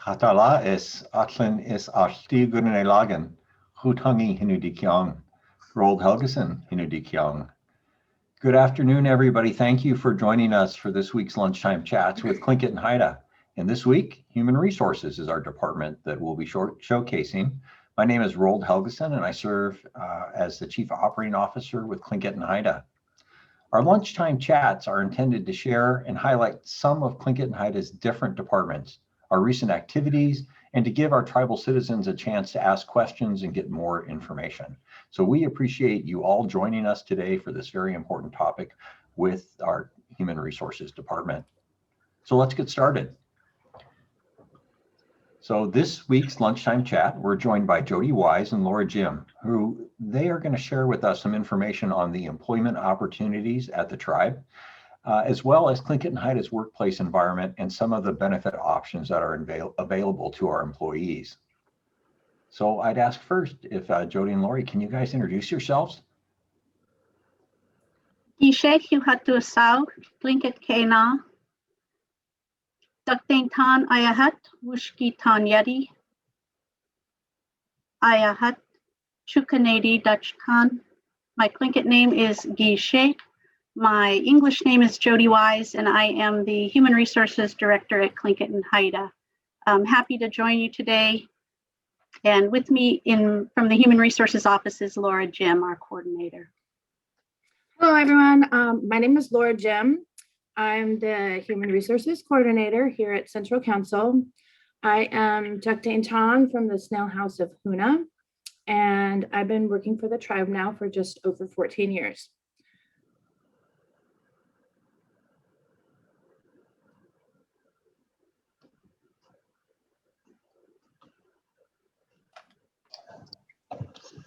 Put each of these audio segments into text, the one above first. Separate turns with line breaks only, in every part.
Hatala is Atlin is Ashti Gunelagan, Hutangi Hinudikyang, Rold Helgeson Hinudikyang. Good afternoon, everybody. Thank you for joining us for this week's Lunchtime Chats with Clinket Haida. And this week, Human Resources is our department that we'll be showcasing. My name is Rold Helgeson, and I serve as the Chief Operating Officer with Clinket Haida. Our Lunchtime Chats are intended to share and highlight some of Clinket Haida's different departments, our recent activities, and to give our tribal citizens a chance to ask questions and get more information. So we appreciate you all joining us today for this very important topic with our Human Resources Department. So let's get started. So this week's Lunchtime Chat, we're joined by Jody Wise and Laura Jim, who they are going to share with us some information on the employment opportunities at the tribe, as well as Clinket Haida's workplace environment and some of the benefit options that are available to our employees. So I'd ask first if Jody and Laurie, can you guys introduce yourselves?
Ishek Yuhatu Sau, Tlinket Kena, Daktain Tan Ayahat, Wushki Tan Yeti, Ayahat, Chukanadi Dutch Khan. My Clinket name is Guy Sheikh. My English name is Jody Wise, and I am the Human Resources Director at Clinket Haida. I'm happy to join you today. And with me from the Human Resources Office is Laura Jim, our coordinator.
Hello, everyone. My name is Laura Jim. I'm the Human Resources Coordinator here at Central Council. I am Daktain Tan from the Snail House of Huna, and I've been working for the tribe now for just over 14 years.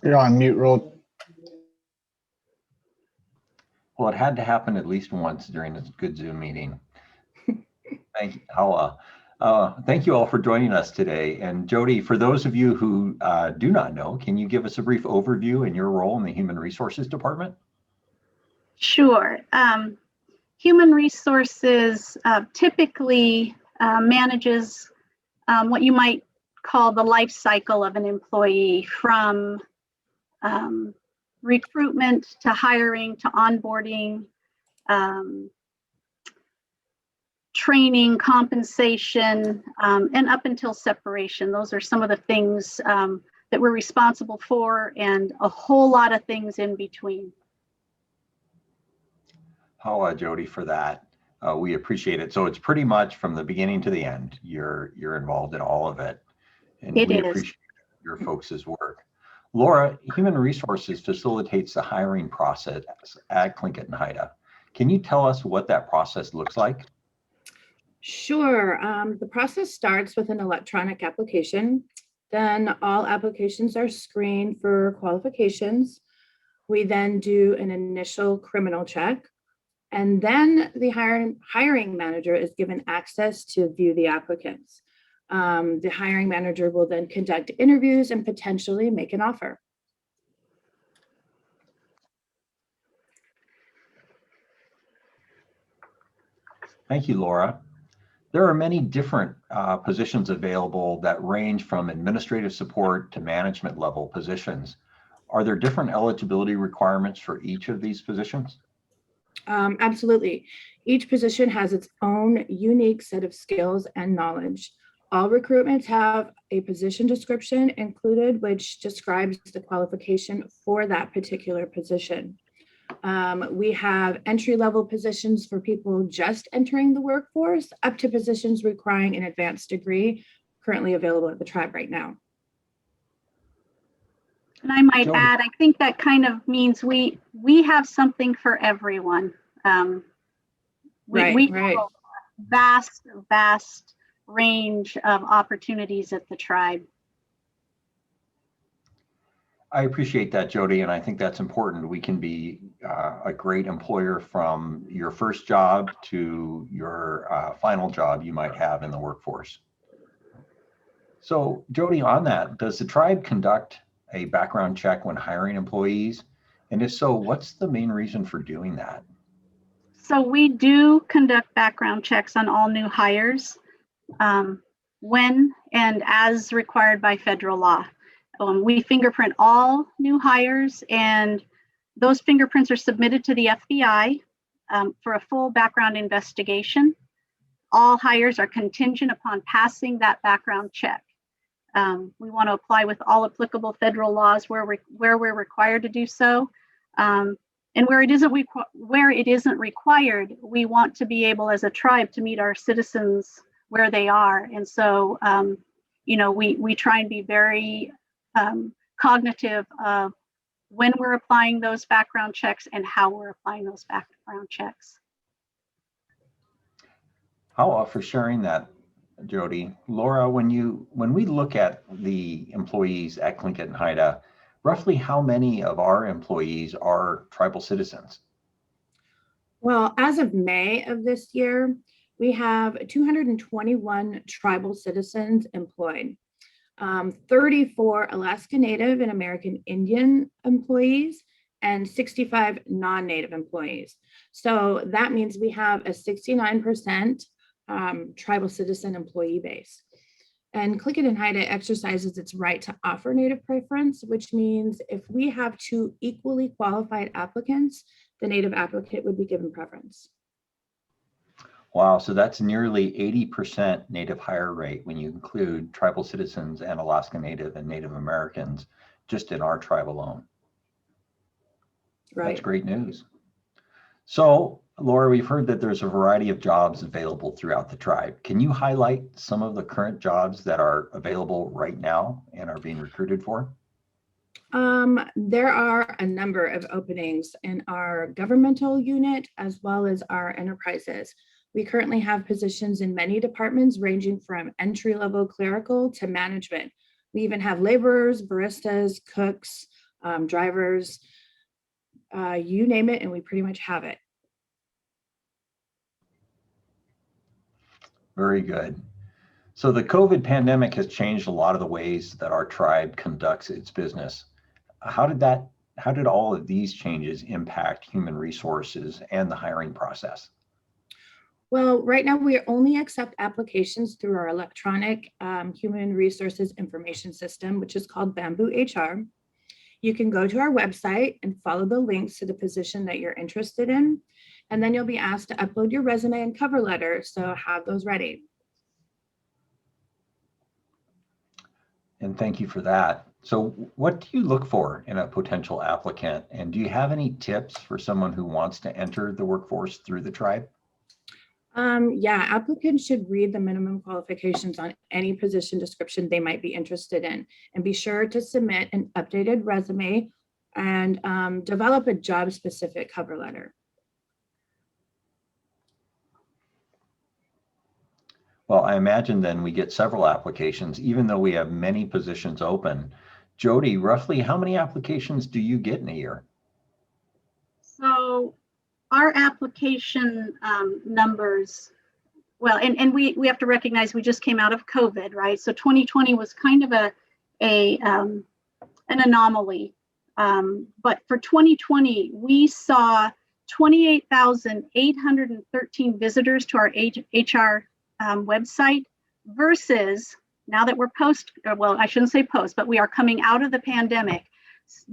You're on mute, Rold.
Well, it had to happen at least once during a good Zoom meeting. Thank you, Hala. Thank you all for joining us today. And Jody, for those of you who do not know, can you give us a brief overview in your role in the Human Resources Department?
Sure. Human Resources typically manages what you might call the life cycle of an employee, from recruitment to hiring to onboarding, training, compensation, and up until separation. Those are some of the things that we're responsible for, and a whole lot of things in between.
How, Jody, for that. We appreciate it. So it's pretty much from the beginning to the end. You're involved in all of it. And we appreciate your folks' work. Laura, Human Resources facilitates the hiring process at Clinket Haida. Can you tell us what that process looks like?
Sure. The process starts with an electronic application. Then all applications are screened for qualifications. We then do an initial criminal check. And then the hiring manager is given access to view the applicants. The hiring manager will then conduct interviews and potentially make an offer.
Thank you, Laura. There are many different positions available that range from administrative support to management level positions. Are there different eligibility requirements for each of these positions?
Absolutely. Each position has its own unique set of skills and knowledge. All recruitments have a position description included, which describes the qualification for that particular position. We have entry-level positions for people just entering the workforce, up to positions requiring an advanced degree, currently available at the tribe right now.
And I might add, I think that kind of means we have something for everyone. We have a vast range of opportunities at the tribe.
I appreciate that, Jody, and I think that's important. We can be a great employer from your first job to your final job you might have in the workforce. So, Jody, on that, does the tribe conduct a background check when hiring employees? And if so, what's the main reason for doing that?
So we do conduct background checks on all new hires. when and as required by federal law. We fingerprint all new hires, and those fingerprints are submitted to the FBI for a full background investigation. All hires are contingent upon passing that background check. We want to apply with all applicable federal laws where we're required to do so. And where it isn't required, we want to be able as a tribe to meet our citizens where they are. And so, we try and be very cognitive of when we're applying those background checks and how we're applying those background checks.
For sharing that, Jody. Laura, when we look at the employees at Tlingit Haida, roughly how many of our employees are tribal citizens?
Well, as of May of this year, we have 221 tribal citizens employed, 34 Alaska Native and American Indian employees, and 65 non-Native employees. So that means we have a 69% tribal citizen employee base. And Clinket Haida exercises its right to offer Native preference, which means if we have two equally qualified applicants, the Native applicant would be given preference.
Wow, so that's nearly 80% Native hire rate when you include tribal citizens and Alaska Native and Native Americans just in our tribe alone.
Right.
That's great news. So, Laura, we've heard that there's a variety of jobs available throughout the tribe. Can you highlight some of the current jobs that are available right now and are being recruited for?
There are a number of openings in our governmental unit as well as our enterprises. We currently have positions in many departments ranging from entry-level clerical to management. We even have laborers, baristas, cooks, drivers, you name it, and we pretty much have it.
Very good. So the COVID pandemic has changed a lot of the ways that our tribe conducts its business. How did all of these changes impact human resources and the hiring process?
Well, right now we only accept applications through our electronic human resources information system, which is called Bamboo HR. You can go to our website and follow the links to the position that you're interested in, and then you'll be asked to upload your resume and cover letter, so have those ready.
And thank you for that. So what do you look for in a potential applicant? And do you have any tips for someone who wants to enter the workforce through the tribe?
Yeah, applicants should read the minimum qualifications on any position description they might be interested in, and be sure to submit an updated resume and develop a job-specific cover letter.
Well, I imagine then we get several applications, even though we have many positions open. Jody, roughly how many applications do you get in a year?
So our application numbers, well, and we have to recognize we just came out of COVID, right? So 2020 was kind of an anomaly. But for 2020, we saw 28,813 visitors to our HR website versus, now that we're well, I shouldn't say post, but we are coming out of the pandemic.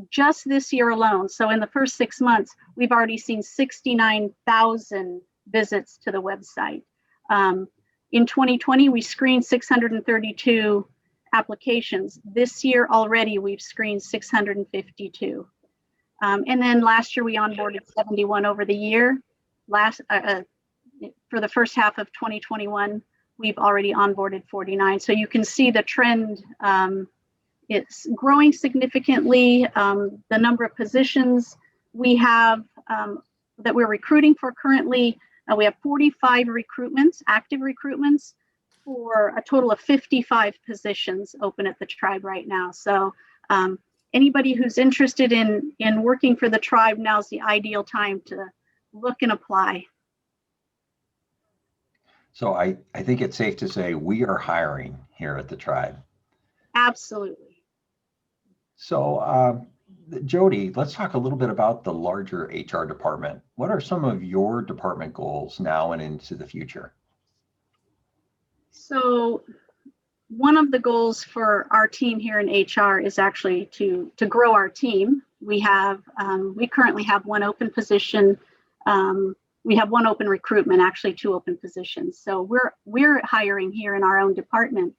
Just this year alone, so in the first 6 months, we've already seen 69,000 visits to the website. In 2020, we screened 632 applications. This year already, we've screened 652. And then last year, we onboarded 71 over the year. For the first half of 2021, we've already onboarded 49. So you can see the trend. It's growing significantly. The number of positions we have that we're recruiting for currently, we have 45 recruitments, active recruitments, for a total of 55 positions open at the tribe right now. So anybody who's interested in working for the tribe, now's the ideal time to look and apply.
So I think it's safe to say we are hiring here at the tribe.
Absolutely.
So Jody, let's talk a little bit about the larger HR department. What are some of your department goals now and into the future?
So One of the goals for our team here in HR is actually to grow our team. We currently have one open position. We have one open recruitment, actually 2 open positions. So we're hiring here in our own department.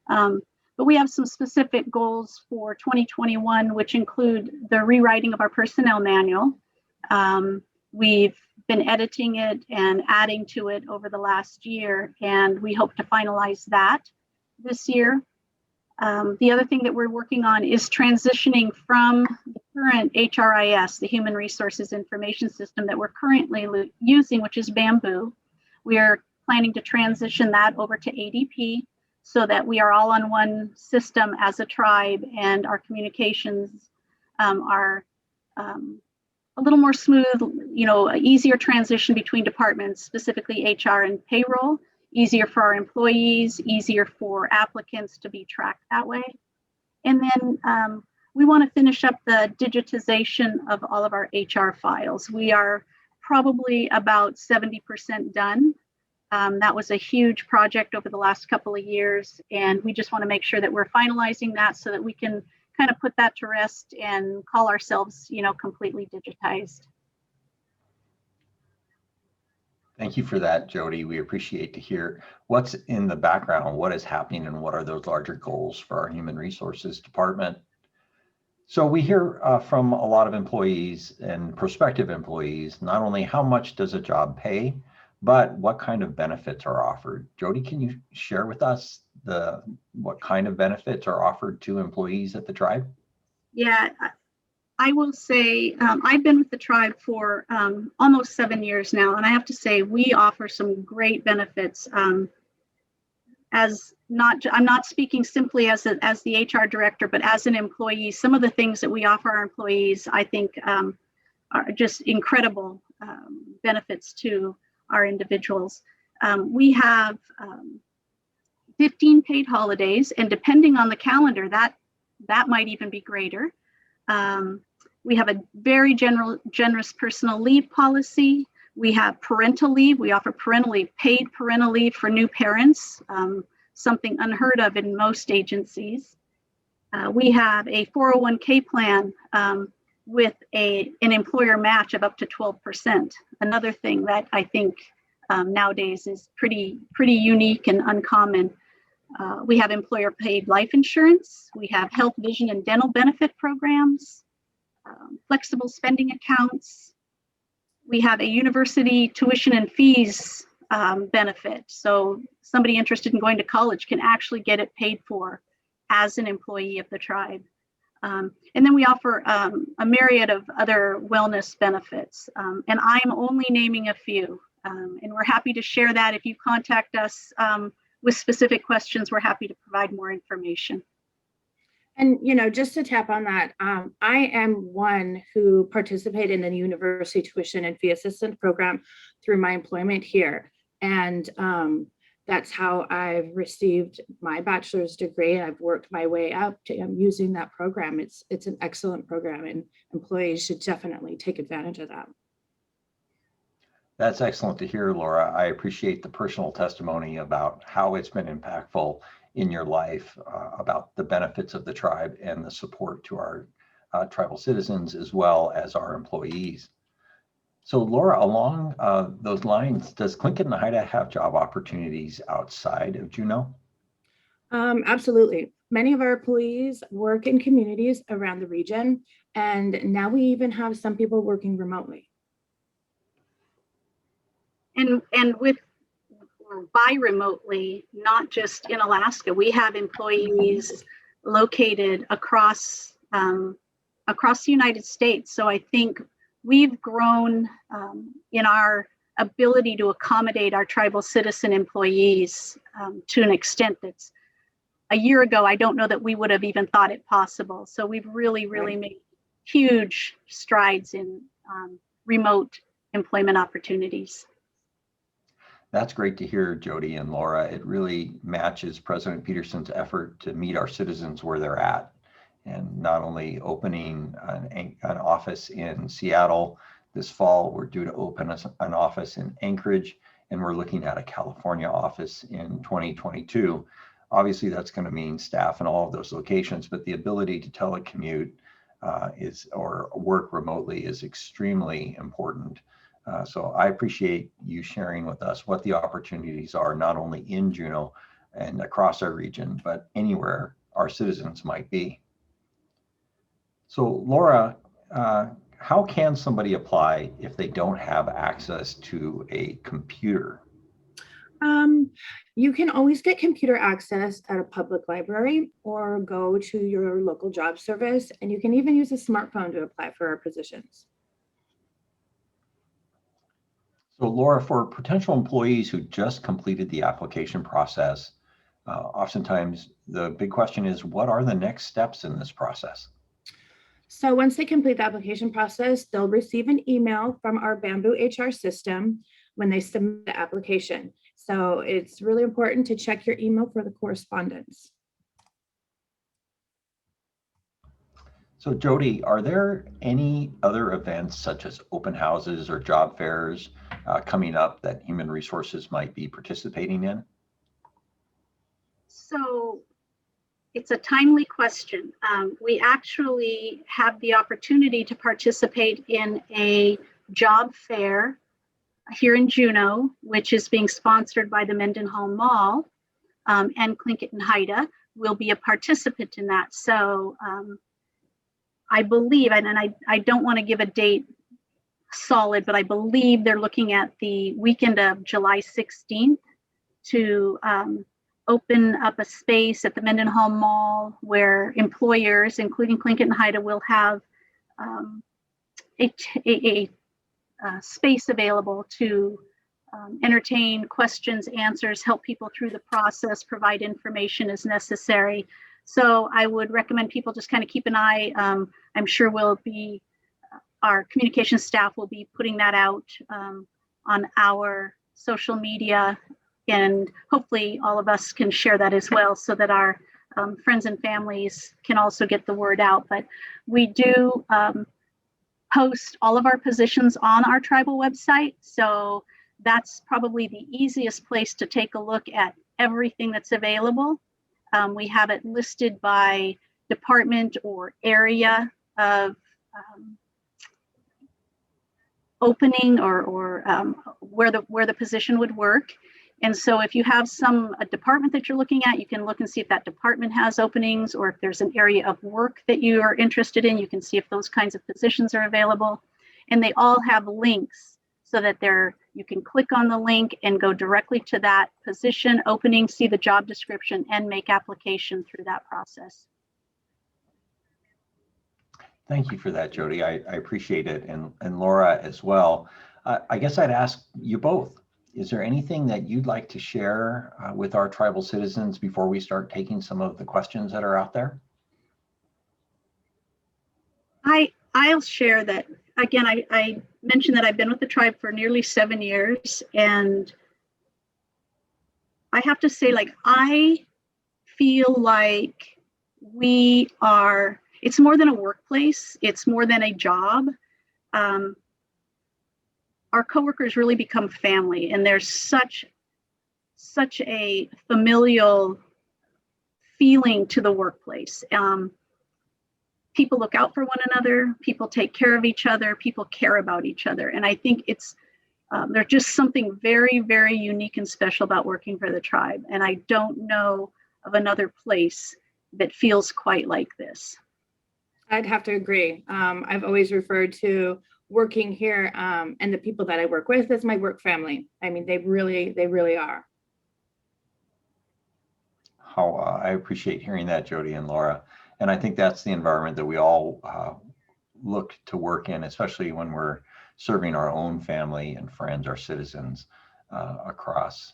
But we have some specific goals for 2021, which include the rewriting of our personnel manual. We've been editing it and adding to it over the last year, and we hope to finalize that this year. The other thing that we're working on is transitioning from the current HRIS, the Human Resources Information System that we're currently using, which is Bamboo. We are planning to transition that over to ADP so that we are all on one system as a tribe, and our communications are a little more smooth, easier transition between departments, specifically HR and payroll, easier for our employees, easier for applicants to be tracked that way. And then we want to finish up the digitization of all of our HR files. We are probably about 70% done. That was a huge project over the last couple of years, and we just want to make sure that we're finalizing that so that we can kind of put that to rest and call ourselves, completely digitized.
Thank you for that, Jody. We appreciate to hear what's in the background, what is happening, and what are those larger goals for our Human Resources Department. So we hear from a lot of employees and prospective employees, not only how much does a job pay, but what kind of benefits are offered. Jody, can you share with us what kind of benefits are offered to employees at the tribe?
Yeah, I will say I've been with the tribe for almost 7 years now, and I have to say we offer some great benefits. I'm not speaking simply as the HR director, but as an employee. Some of the things that we offer our employees, I think, are just incredible benefits to our individuals. We have 15 paid holidays, and depending on the calendar, that might even be greater. We have a very generous personal leave policy. We have parental leave. We offer parental leave, paid parental leave for new parents, something unheard of in most agencies. We have a 401k plan with an employer match of up to 12%. Another thing that I think nowadays is pretty unique and uncommon. We have employer paid life insurance. We have health, vision, and dental benefit programs, flexible spending accounts. We have a university tuition and fees benefit. So somebody interested in going to college can actually get it paid for as an employee of the tribe. And then we offer a myriad of other wellness benefits. And I'm only naming a few. And we're happy to share that. If you contact us with specific questions, we're happy to provide more information.
And, just to tap on that, I am one who participated in the University Tuition and Fee Assistance Program through my employment here. And that's how I've received my bachelor's degree. I've worked my way up to using that program. It's an excellent program, and employees should definitely take advantage of that.
That's excellent to hear, Laura. I appreciate the personal testimony about how it's been impactful in your life, about the benefits of the tribe and the support to our tribal citizens as well as our employees. So Laura, along those lines, does Tlingit Haida have job opportunities outside of Juneau?
Absolutely. Many of our employees work in communities around the region, and now we even have some people working remotely.
And by remotely, not just in Alaska, we have employees located across the United States. So I think we've grown in our ability to accommodate our tribal citizen employees to an extent that's a year ago, I don't know that we would have even thought it possible. So we've really made huge strides in remote employment opportunities.
That's great to hear, Jody and Laura. It really matches President Peterson's effort to meet our citizens where they're at, and not only opening an office in Seattle this fall, we're due to open an office in Anchorage, and we're looking at a California office in 2022. Obviously, that's going to mean staff in all of those locations, but the ability to telecommute or work remotely is extremely important. So I appreciate you sharing with us what the opportunities are, not only in Juneau and across our region, but anywhere our citizens might be. So Laura, how can somebody apply if they don't have access to a computer?
You can always get computer access at a public library or go to your local job service, and you can even use a smartphone to apply for our positions.
So Laura, for potential employees who just completed the application process, oftentimes the big question is, what are the next steps in this process?
So once they complete the application process, they'll receive an email from our Bamboo HR system when they submit the application. So it's really important to check your email for the correspondence.
So Jody, are there any other events such as open houses or job fairs coming up that Human Resources might be participating in?
So it's a timely question. We actually have the opportunity to participate in a job fair here in Juneau, which is being sponsored by the Mendenhall Mall, and Clinket Haida will be a participant in that. So I believe, and I don't want to give a date solid, but I believe they're looking at the weekend of July 16th to open up a space at the Mendenhall Mall where employers, including Clinket Haida, will have a space available to entertain questions, answers, help people through the process, provide information as necessary. So I would recommend people just kind of keep an eye. I'm sure our communication staff will be putting that out on our social media, and hopefully all of us can share that as well so that our friends and families can also get the word out. But we do post all of our positions on our tribal website. So that's probably the easiest place to take a look at everything that's available. We have it listed by department or area of opening or where the position would work. And so if you have a department that you're looking at, you can look and see if that department has openings, or if there's an area of work that you are interested in, you can see if those kinds of positions are available. And they all have links so that you can click on the link and go directly to that position opening, see the job description, and make application through that process.
Thank you for that, Jody. I appreciate it. And Laura as well. I guess I'd ask you both, is there anything that you'd like to share with our tribal citizens before we start taking some of the questions that are out there?
I'll share that. Again, I mentioned that I've been with the tribe for nearly 7 years, and I have to say, I feel like it's more than a workplace, it's more than a job. Our coworkers really become family, and there's such a familial feeling to the workplace. People look out for one another, people take care of each other, people care about each other. And I think there's just something very, very unique and special about working for the tribe. And I don't know of another place that feels quite like this.
I'd have to agree. I've always referred to working here and the people that I work with as my work family. I mean, they really are.
I appreciate hearing that, Jody and Laura. And I think that's the environment that we all look to work in, especially when we're serving our own family and friends, our citizens across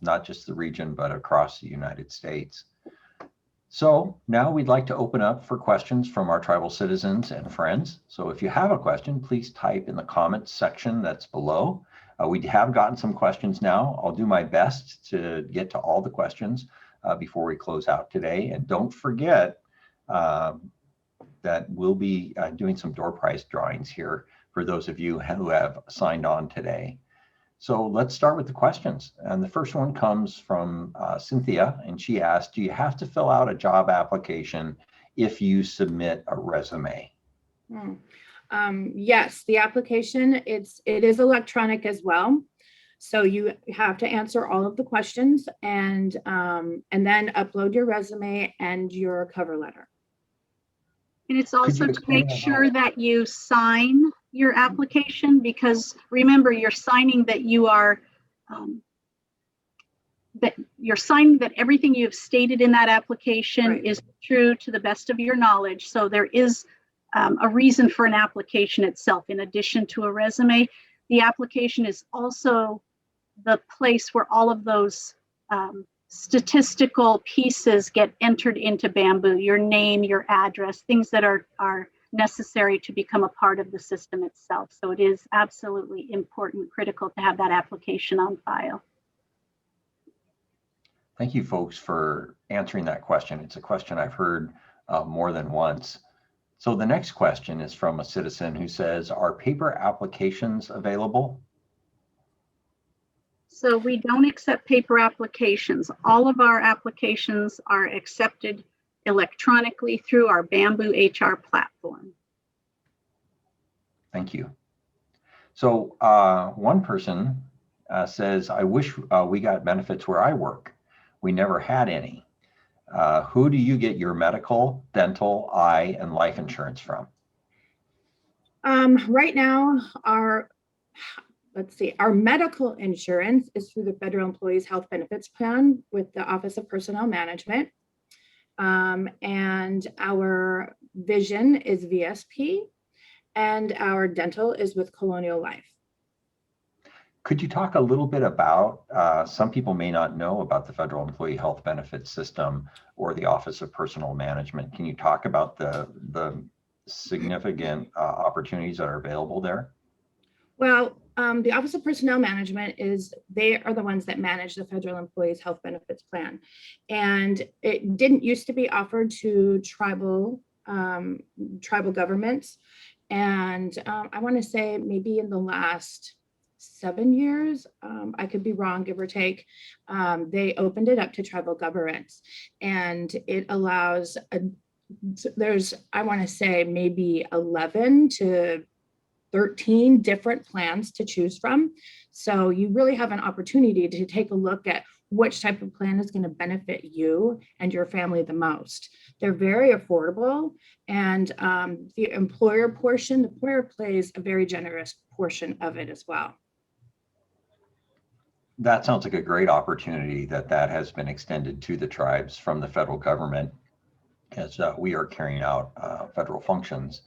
not just the region, but across the United States. So now we'd like to open up for questions from our tribal citizens and friends. So if you have a question, please type in the comments section that's below. We have gotten some questions now. I'll do my best to get to all the questions before we close out today. And don't forget that we'll be doing some door prize drawings here for those of you who have signed on today. So let's start with the questions. And the first one comes from Cynthia, and she asked, do you have to fill out a job application if you submit a resume?
Yes, the application, it is electronic as well. So you have to answer all of the questions and then upload your resume and your cover letter.
And it's also to make sure that you sign your application, because remember, you're signing that you are signing that everything you've stated in that application is true to the best of your knowledge. So there is a reason for an application itself. In addition to a resume, the application is also the place where all of those statistical pieces get entered into Bamboo: your name, your address, things that are necessary to become a part of the system itself. So it is absolutely important, critical to have that application on file.
Thank you, folks, for answering that question. It's a question I've heard more than once. So the next question is from a citizen who says, are paper applications available?
So we don't accept paper applications. All of our applications are accepted electronically through our Bamboo HR platform.
Thank you. So one person says, I wish we got benefits where I work. We never had any. Who do you get your medical, dental, eye, and life insurance from?
Right now, our medical insurance is through the Federal Employees Health Benefits Plan with the Office of Personnel Management. And our vision is VSP, and our dental is with Colonial Life.
Could you talk a little bit about, some people may not know about the Federal Employee Health Benefits System or the Office of Personnel Management. Can you talk about the significant opportunities that are available there?
Well, the Office of Personnel Management they are the ones that manage the Federal Employees Health Benefits Plan. And it didn't used to be offered to tribal governments. And I want to say maybe in the last 7 years, I could be wrong, give or take, they opened it up to tribal governments. And it allows, there's, I want to say maybe 11 to 13 different plans to choose from. So you really have an opportunity to take a look at which type of plan is going to benefit you and your family the most. They're very affordable, and the employer plays a very generous portion of it as well.
That sounds like a great opportunity that has been extended to the tribes from the federal government, as we are carrying out federal functions.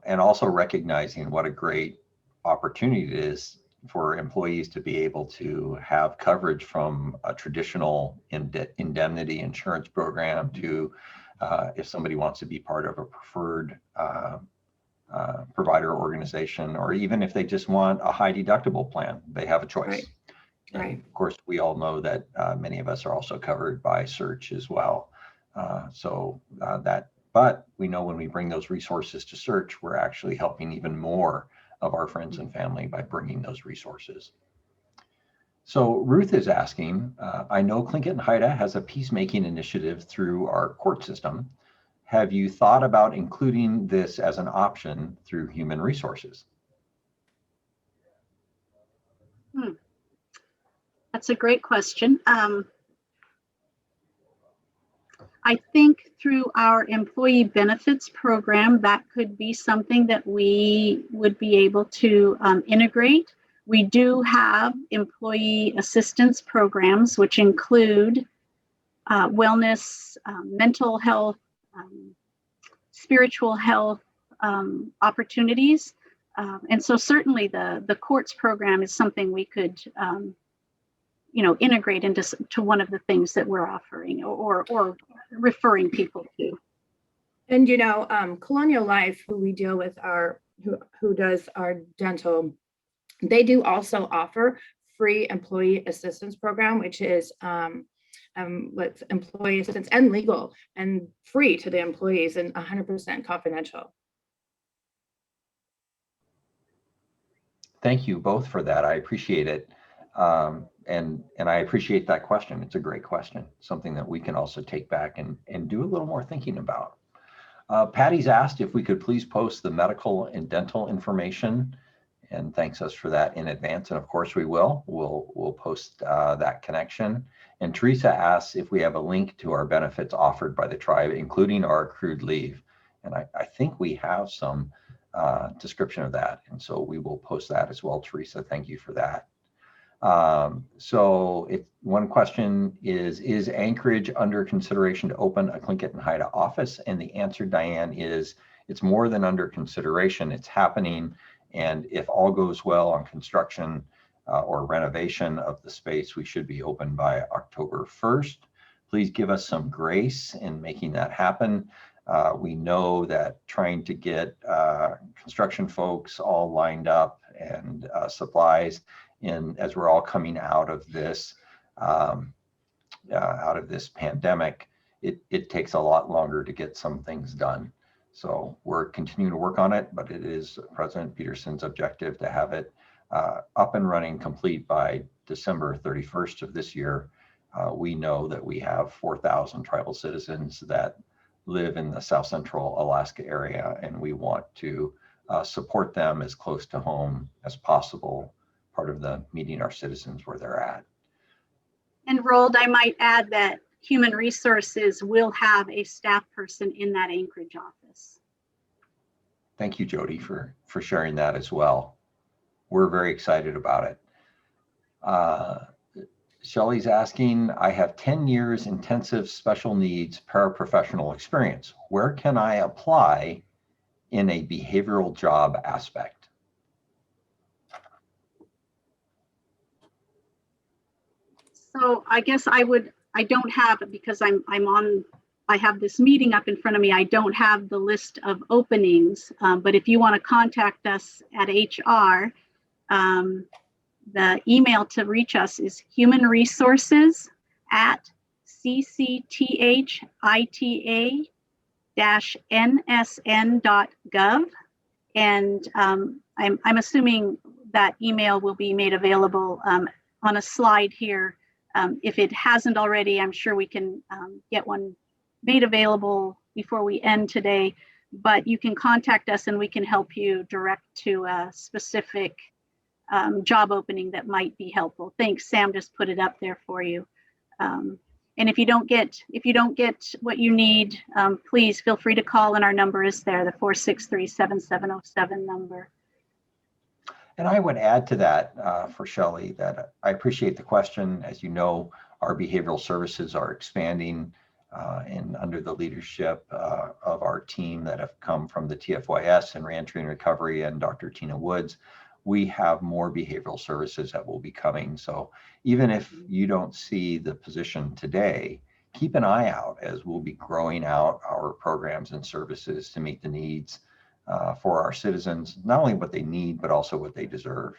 And also recognizing what a great opportunity it is for employees to be able to have coverage from a traditional indemnity insurance program to if somebody wants to be part of a preferred provider organization, or even if they just want a high deductible plan, they have a choice.
Right.
Of course, we all know that many of us are also covered by search as well. But we know when we bring those resources to search, we're actually helping even more of our friends and family by bringing those resources. So Ruth is asking, I know Tlingit Haida has a peacemaking initiative through our court system. Have you thought about including this as an option through human resources?
That's a great question. I think through our employee benefits program, that could be something that we would be able to integrate. We do have employee assistance programs, which include wellness, mental health, spiritual health opportunities. And so certainly the courts program is something we could integrate into one of the things that we're offering or referring people to.
And Colonial Life, who we deal with, who does our dental, they do also offer free employee assistance program, which is with employee assistance and legal and free to the employees and 100% confidential.
Thank you both for that. I appreciate it. And I appreciate that question. It's a great question, something that we can also take back and do a little more thinking about. Patty's asked if we could please post the medical and dental information, and thanks us for that in advance. And of course we will. We'll post that connection. And Teresa asks if we have a link to our benefits offered by the tribe, including our accrued leave. And I think we have some description of that. And so we will post that as well, Teresa. Thank you for that. So one question is Anchorage under consideration to open a Clinket and Haida office? And the answer, Diane, is it's more than under consideration. It's happening. And if all goes well on construction or renovation of the space, we should be open by October 1st. Please give us some grace in making that happen. We know that trying to get construction folks all lined up and supplies as we're all coming out of this pandemic, it takes a lot longer to get some things done. So we're continuing to work on it, but it is President Peterson's objective to have it up and running complete by December 31st of this year. We know that we have 4,000 tribal citizens that live in the South Central Alaska area, and we want to support them as close to home as possible, part of the meeting our citizens where they're at.
And Roald, I might add that Human Resources will have a staff person in that Anchorage office.
Thank you, Jody, for sharing that as well. We're very excited about it. Shelley's asking, I have 10 years intensive special needs paraprofessional experience. Where can I apply in a behavioral job aspect?
So I guess I don't have, because I have this meeting up in front of me, I don't have the list of openings, but if you want to contact us at HR, the email to reach us is humanresources@ccthita-nsn.gov. And I'm assuming that email will be made available on a slide here. If it hasn't already, I'm sure we can get one made available before we end today, but you can contact us and we can help you direct to a specific job opening that might be helpful. Thanks, Sam just put it up there for you. And if you don't get what you need, please feel free to call, and our number is there, the 463-7707 number.
And I would add to that for Shelley that I appreciate the question. As you know, our behavioral services are expanding and under the leadership of our team that have come from the TFYS and Reentry and Recovery and Dr. Tina Woods, we have more behavioral services that will be coming. So even if you don't see the position today, keep an eye out as we'll be growing out our programs and services to meet the needs for our citizens, not only what they need, but also what they deserve.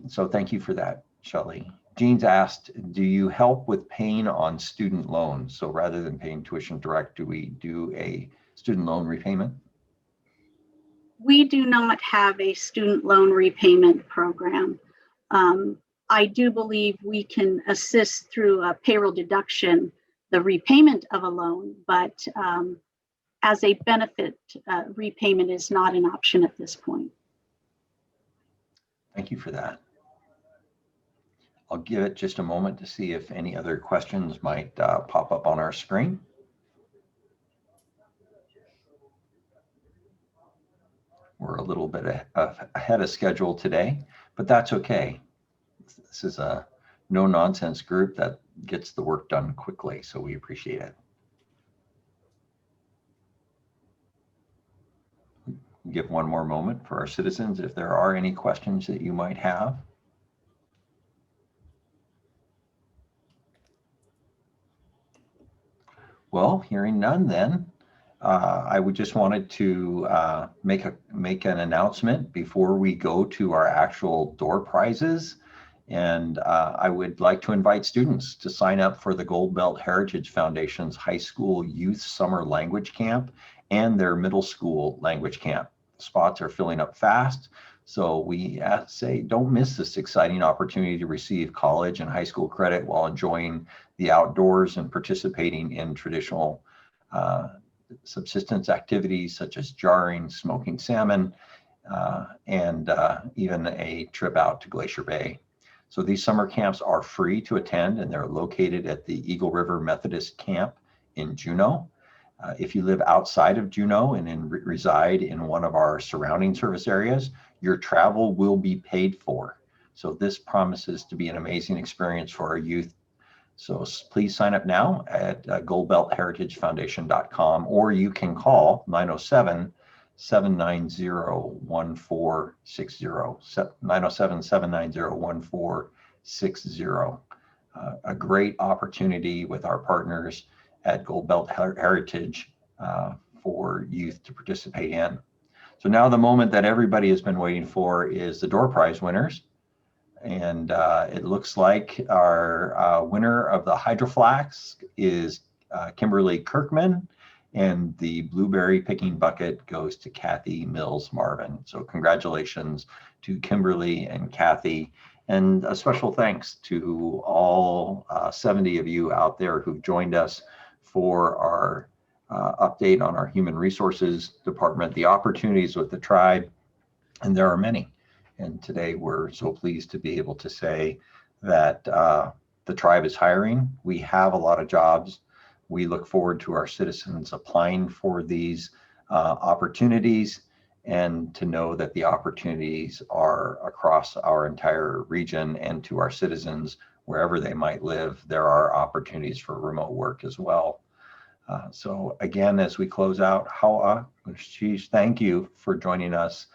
So thank you for that, Shelley. Jean's asked, do you help with paying on student loans? So rather than paying tuition direct, do we do a student loan repayment?
We do not have a student loan repayment program. I do believe we can assist through a payroll deduction, the repayment of a loan, but as a benefit, repayment is not an option at this point.
Thank you for that. I'll give it just a moment to see if any other questions might pop up on our screen. We're a little bit ahead of schedule today, but that's okay. This is a no-nonsense group that gets the work done quickly, so we appreciate it. Give one more moment for our citizens if there are any questions that you might have. Well, hearing none then, I would just wanted to make an announcement before we go to our actual door prizes. And I would like to invite students to sign up for the Gold Belt Heritage Foundation's High School Youth Summer Language Camp and their Middle School Language Camp spots are filling up fast. So we say don't miss this exciting opportunity to receive college and high school credit while enjoying the outdoors and participating in traditional subsistence activities such as jarring, smoking salmon, and even a trip out to Glacier Bay. So these summer camps are free to attend, and they're located at the Eagle River Methodist Camp in Juneau. If you live outside of Juneau and reside in one of our surrounding service areas, your travel will be paid for. So this promises to be an amazing experience for our youth. So please sign up now at goldbeltheritagefoundation.com, or you can call 907-790-1460, 907-790-1460. A great opportunity with our partners at Gold Belt Heritage for youth to participate in. So now the moment that everybody has been waiting for is the door prize winners. And it looks like our winner of the Hydro Flask is Kimberly Kirkman, and the blueberry picking bucket goes to Kathy Mills Marvin. So congratulations to Kimberly and Kathy, and a special thanks to all 70 of you out there who've joined us for our update on our Human Resources Department, the opportunities with the tribe, and there are many. And today we're so pleased to be able to say that the tribe is hiring. We have a lot of jobs. We look forward to our citizens applying for these opportunities, and to know that the opportunities are across our entire region, and to our citizens, wherever they might live, there are opportunities for remote work as well. So again, as we close out, Hawa, thank you for joining us.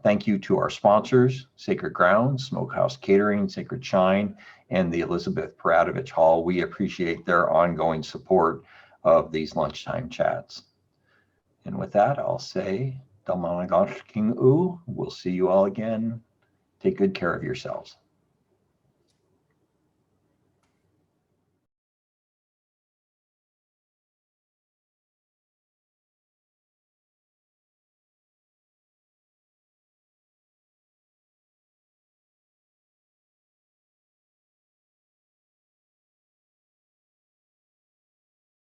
Thank you to our sponsors, Sacred Grounds, Smokehouse Catering, Sacred Shine, and the Elizabeth Paradovich Hall. We appreciate their ongoing support of these lunchtime chats. And with that, I'll say, Dalmanagosh King U. We'll see you all again. Take good care of yourselves.